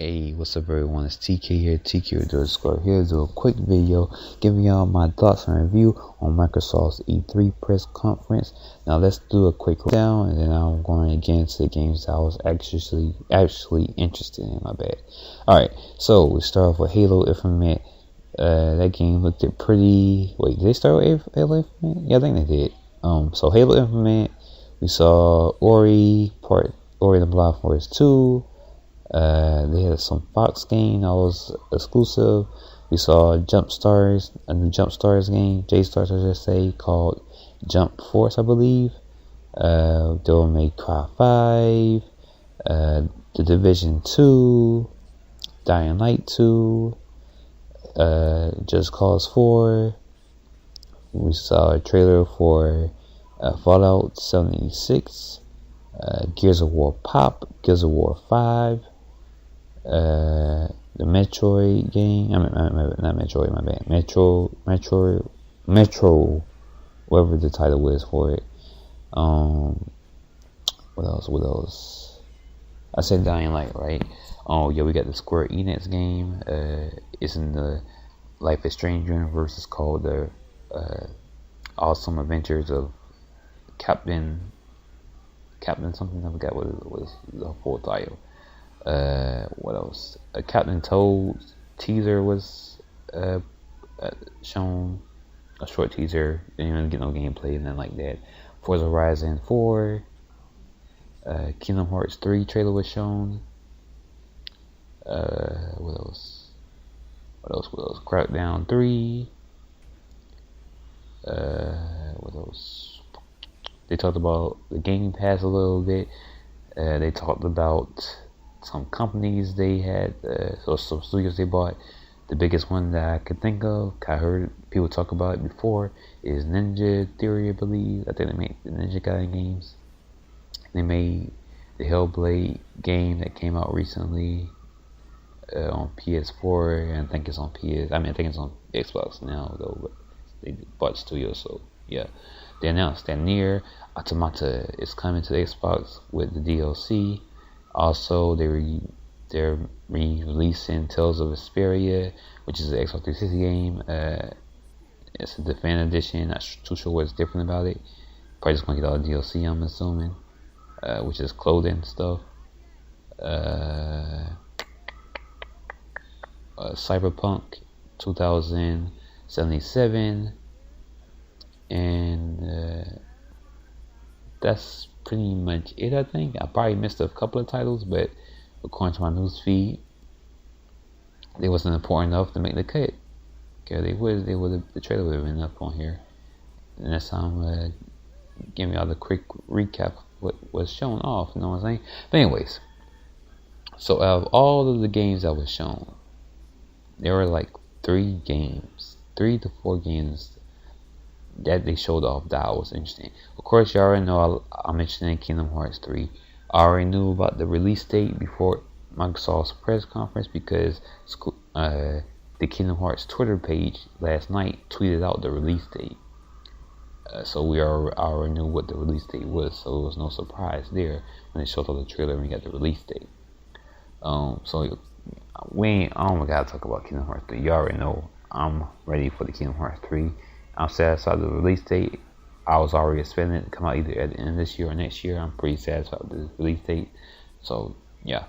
Hey, what's up everyone, it's TK here, TK_. Here to do a quick video giving y'all my thoughts and review on Microsoft's E3 press conference. Now let's do a quick rundown and then I'm going to get into the games that I was actually interested in, my bad. Alright, so we start off with Halo Infinite. That game looked pretty... Wait, did they start with Halo Infinite? Yeah, I think they did. So Halo Infinite, we saw Ori and the Blind Forest 2. They had some Fox game that was exclusive. We saw a new Jump Stars game, J-Stars I should say, called Jump Force, I believe. They'll make Cry 5, The Division 2, Dying Light 2, Just Cause 4. We saw a trailer for Fallout 76, Gears of War Pop, Gears of War 5, the Metroid game. Not Metroid, my bad. Metro, whatever the title is for it. What else? I said Dying Light, right? Oh yeah, we got the Square Enix game. It's in the Life is Strange universe. It's called the Awesome Adventures of Captain something. I forgot what it was, the full title. What else? A Captain Toad teaser was shown, a short teaser. Didn't even get no gameplay and nothing like that. Forza Horizon 4, Kingdom Hearts 3 trailer was shown. What else? Crackdown 3. What else? They talked about the Game Pass a little bit. They talked about some companies they had, so some studios they bought. The biggest one that I could think of, I heard people talk about it before, is Ninja Theory, I believe. I think they made the Ninja Gaiden games. They made the Hellblade game that came out recently on PS4, and I think it's on I think it's on Xbox now though, but they bought the studio, so yeah. They announced that Nier Automata is coming to the Xbox with the DLC. Also, they're re-releasing Tales of Vesperia, which is an Xbox 360 game. It's a Defend Edition. Not too sure what's different about it. Probably just gonna get all the DLC, I'm assuming, which is clothing stuff. Cyberpunk 2077, and that's pretty much it. I think I probably missed a couple of titles, but according to my news feed, they wasn't important enough to make the cut. Okay, the trailer would have been up on here. And that's how I'm giving y'all the quick recap of what was shown off. You know what I'm saying? But anyways, so out of all of the games that was shown, there were like 3 to 4 games that they showed off that was interesting. Of course, you already know I'm interested in Kingdom Hearts 3. I already knew about the release date before Microsoft's press conference because the Kingdom Hearts Twitter page last night tweeted out the release date. So I already knew what the release date was, so it was no surprise there when they showed off the trailer and we got the release date. So I don't gotta talk about Kingdom Hearts 3. You already know I'm ready for the Kingdom Hearts 3. I'm satisfied with the release date. I was already expecting it to come out either at the end of this year or next year. I'm pretty satisfied with the release date. So yeah.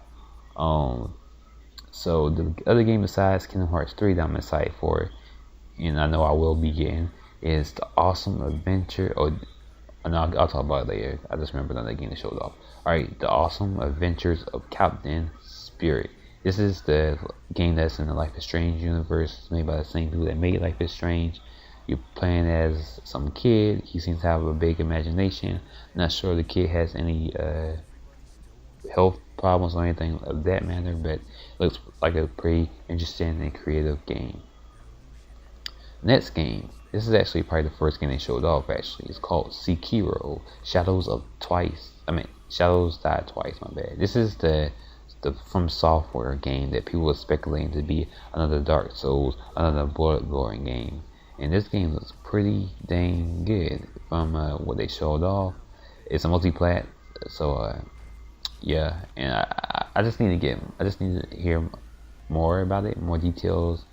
So the other game besides Kingdom Hearts 3 that I'm excited for, and I know I will be getting, is the Awesome Adventure. I'll talk about it later. I just remember another game that showed off. Alright, the Awesome Adventures of Captain Spirit. This is the game that's in the Life is Strange universe. It's made by the same people that made Life is Strange. You're playing as some kid. He seems to have a big imagination. Not sure the kid has any health problems or anything of that matter, but it looks like a pretty interesting and creative game. Next game. This is actually probably the first game they showed off. Actually, it's called Sekiro: Shadows Die Twice. My bad. This is the From Software game that people were speculating to be another Dark Souls, another Bloodborne game. And this game looks pretty dang good from what they showed off. It's a multi-plat, so yeah, and I just need to hear more about it, more details.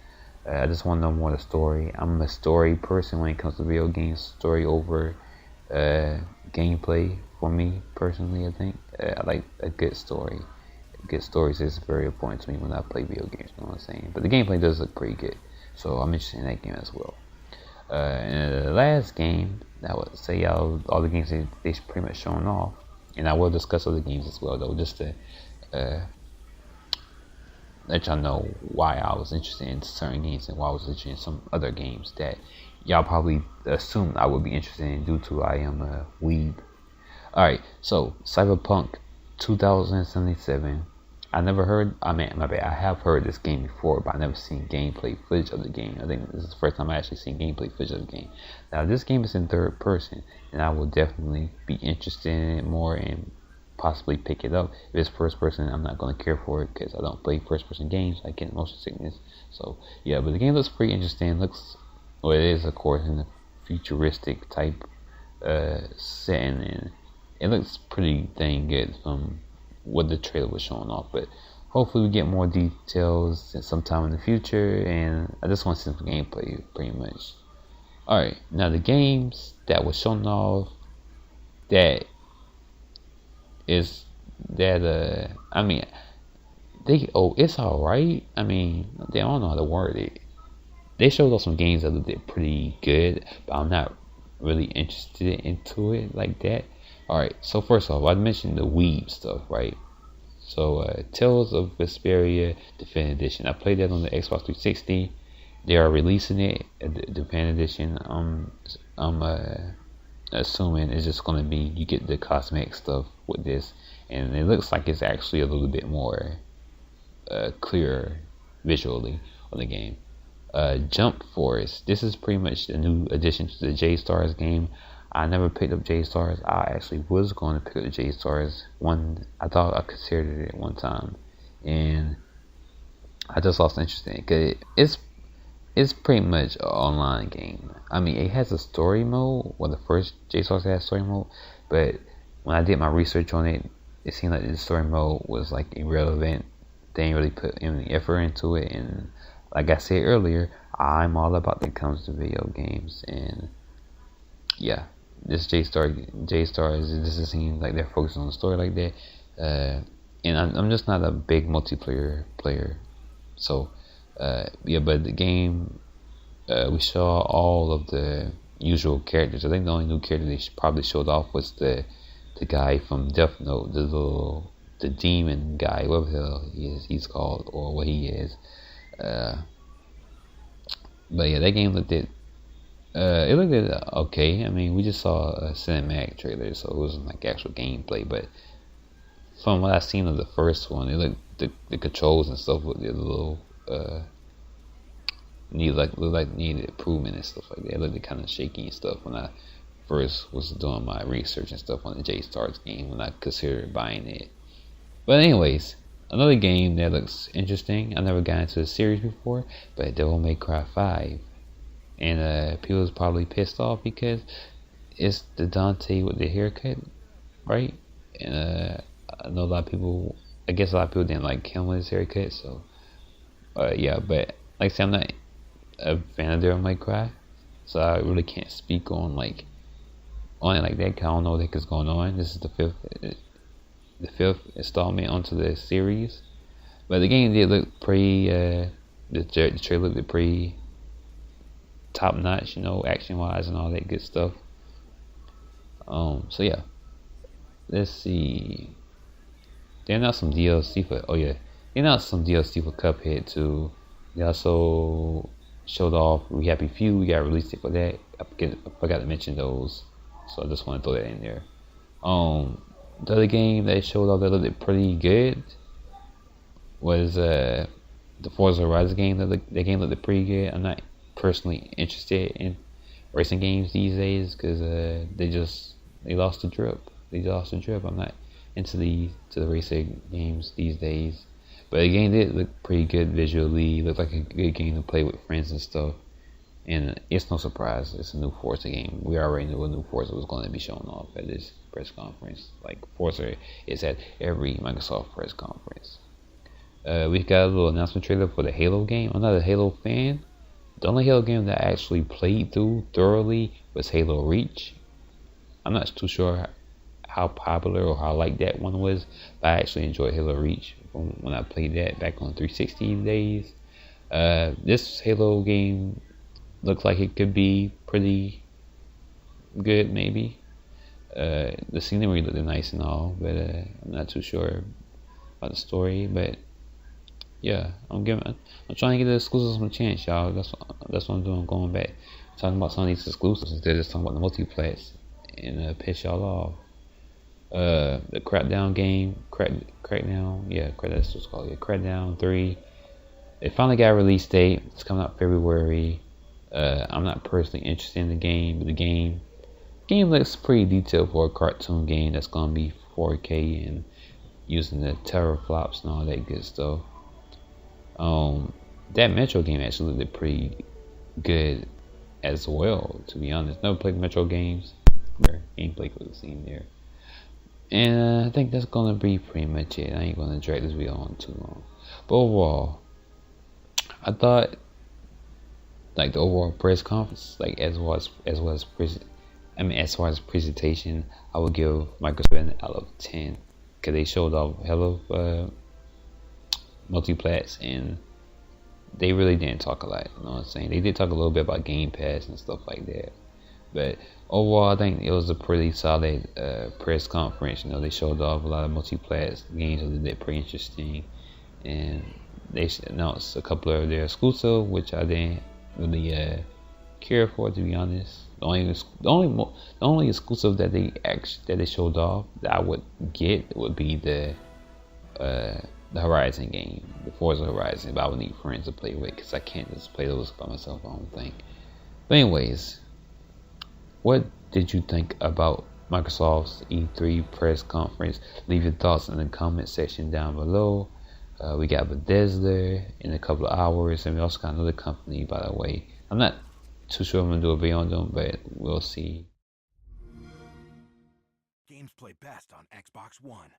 I just want to know more of the story. I'm a story person when it comes to video games. Story over gameplay for me personally. I think I like a good story. Good stories is very important to me when I play video games. You know what I'm saying? But the gameplay does look pretty good, so I'm interested in that game as well. And the last game, I would say all the games they pretty much shown off, and I will discuss other games as well though, just to let y'all know why I was interested in certain games and why I was interested in some other games that y'all probably assumed I would be interested in due to I am a weeb. Alright, so Cyberpunk 2077. I never heard, I mean, my bad, I have heard this game before, but I never seen gameplay footage of the game. I think this is the first time I actually seen gameplay footage of the game. Now, this game is in third person, and I will definitely be interested in it more and possibly pick it up. If it's first person, I'm not going to care for it because I don't play first person games. I get motion sickness. So, yeah, but the game looks pretty interesting. Well, it is, of course, in a futuristic type setting, and it looks pretty dang good from what the trailer was showing off, but hopefully we get more details sometime in the future, and I just want to see some gameplay pretty much. Alright, now the games that was shown off that is that I mean it's alright. I mean, they don't know how to word it. They showed off some games that looked pretty good, but I'm not really interested into it like that. Alright, so first off, I mentioned the weeb stuff, right? So, Tales of Vesperia Definitive Edition. I played that on the Xbox 360. They are releasing it, the Definitive Edition. I'm assuming it's just going to be, you get the cosmetic stuff with this. And it looks like it's actually a little bit more clear visually on the game. Jump Force. This is pretty much the new addition to the J-Stars game. I never picked up J-Stars. I actually was going to pick up the J-Stars. I thought I considered it one time, and I just lost interest in it because it's pretty much an online game. I mean, it has a story mode. Well, the first J-Stars had story mode, but when I did my research on it, it seemed like the story mode was like irrelevant. They didn't really put any effort into it, and like I said earlier, I'm all about when it comes to video games, and yeah. This J-Stars, this seems like they're focused on the story like that, and I'm just not a big multiplayer player, so yeah. But the game, we saw all of the usual characters. I think the only new character they probably showed off was the guy from Death Note, the demon guy, whatever the hell he's called or what he is. But yeah, that game looked it looked okay. I mean, we just saw a cinematic trailer, so it wasn't like actual gameplay. But from what I've seen of the first one, it looked the controls and stuff with the little looked like needed improvement and stuff like that. It looked kind of shaky and stuff when I first was doing my research and stuff on the J-Stars game when I considered buying it. But anyways, another game that looks interesting. I never got into the series before, but Devil May Cry 5. And people was probably pissed off because it's the Dante with the haircut, right? And I know I guess a lot of people didn't like him with his haircut, so yeah. But like I said, I'm not a fan of Devil May Cry, so I really can't speak on it like that. 'Cause I don't know what the heck is going on. This is the fifth installment onto the series, but the game did look pretty. The trailer looked pretty top notch, action wise and all that good stuff. So yeah, let's see. They announced some DLC for Cuphead too. They also showed off We Happy Few. We got released it for that. I forgot to mention those, so I just want to throw that in there. The other game they showed off that looked pretty good was the Forza Horizon game. That game looked pretty good. I'm not personally interested in racing games these days because they lost the drip. I'm not into the racing games these days, but the game did look pretty good visually. It looked like a good game to play with friends and stuff, And it's no surprise, it's a new Forza game. We already knew a new Forza was going to be shown off at this press conference. Like, Forza is at every Microsoft press conference. We got a little announcement trailer for the Halo game. I'm not a Halo fan. The only Halo game that I actually played through thoroughly was Halo Reach. I'm not too sure how popular or how like that one was, but I actually enjoyed Halo Reach when I played that back on 360 days. This Halo game looks like it could be pretty good, maybe. The scenery looked nice and all, but I'm not too sure about the story. But yeah, I'm trying to get the exclusives some chance, y'all. That's what I'm doing. Going back, talking about some of these exclusives instead of just talking about the multiplats and piss y'all off. The Crackdown game, Crackdown, yeah, that's what it's called. Yeah, Crackdown 3. It finally got a release date. It's coming out February. I'm not personally interested in the game, but the game looks pretty detailed for a cartoon game that's gonna be 4K and using the teraflops and all that good stuff. That Metro game actually looked pretty good as well, to be honest. Never played Metro games. Gameplay could have seen there. And I think that's gonna be pretty much it. I ain't gonna drag this video on too long. But overall, I thought like the overall press conference, like as far as presentation, I would give Microsoft an out of 10 because they showed off hell of multiplats and they really didn't talk a lot. You know what I'm saying? They did talk a little bit about Game Pass and stuff like that, but overall, I think it was a pretty solid press conference. You know, they showed off a lot of multiplats games that did pretty interesting, and they announced a couple of their exclusive, which I didn't really care for, to be honest. The only exclusive that they showed off that I would get would be the Horizon game, the Forza Horizon. But I would need friends to play with because I can't just play those by myself, I don't think. But anyways, what did you think about Microsoft's E3 press conference? Leave your thoughts in the comment section down below. We got Bethesda in a couple of hours, and we also got another company, by the way. I'm not too sure I'm gonna do a video on them, but we'll see. Games play best on Xbox One.